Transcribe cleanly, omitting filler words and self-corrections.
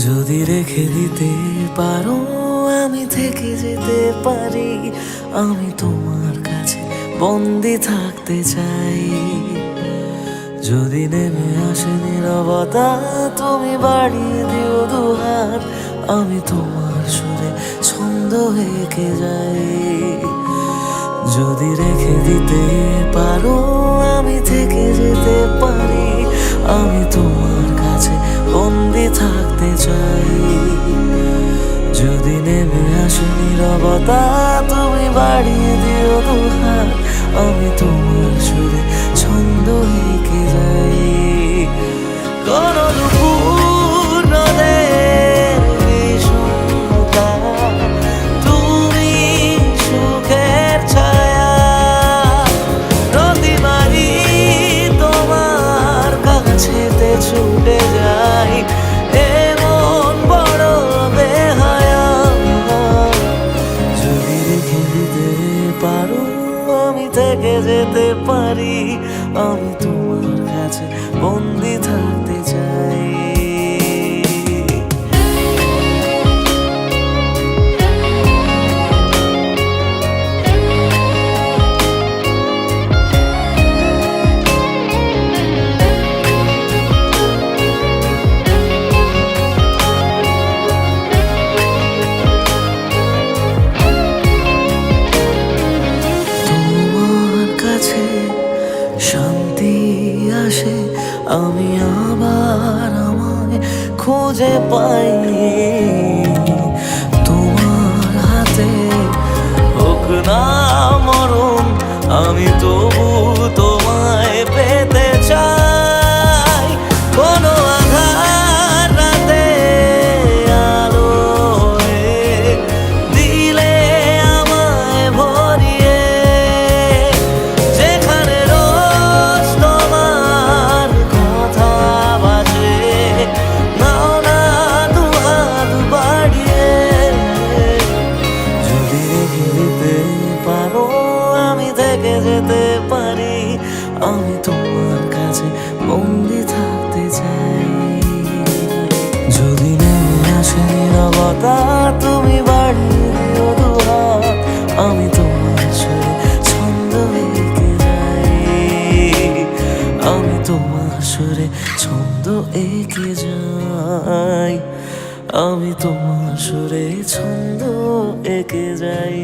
যদি রেখে দিতে পারো আমি থেকে যেতে পারি, আমি তোমার কাছে বন্দি থাকতে চাই। যদি নেমে আসে নীরবতা তুমি বাড়িয়ে দিও দুহাত, আমি তোমার সুরে ছন্দ এঁকে যাই। যদি রেখে দিতে পারো আমি থেকে যেতে পারি, আমি তোমার কাছে বন্দি থাকতে চাই। যদি নেমে আসে নীরবতা তুমি বাড়িয়ে দিও দুহাত, আমি তোমার সুরে ছন্দ এঁকে যাই। কোন দুপুর নদের বিষণ্ণতা তুমি সুখের ছায়া, প্রতিবারই তোমার কাছেতে ছুটে যাই, এমন বড় বেহায়া। যদি রেখে দিতে পারো আমি থেকে যেতে পারি, আমি তোমার কাছে বন্দি থাকতে চাই। শান্তি আসে আমি আবার আমায় খুঁজে পাই, তোমার হাতে হোক না মরণ আমি তবু তোমায় পেতে চাই। কোনো আধার রাতে আলো হয়ে দিলে আমায় ভরিয়ে, যেখানে রোজ তোমার কথা বাজে নাও না দুহাত বাড়িয়ে। যদি রেখে দিতে পারো আমি থেকে যেতে পারি, আমি তোমার কাছে বন্দি থাকতে চাই। যদি নেমে আসে নীরবতা তুমি বাড়িয়ে দিও দুহাত, আমি তোমার সুরে ছন্দ এঁকে যাই, আমি তোমার সুরে ছন্দ এঁকে যাই, আমি তোমার সুরে ছন্দ এঁকে যাই।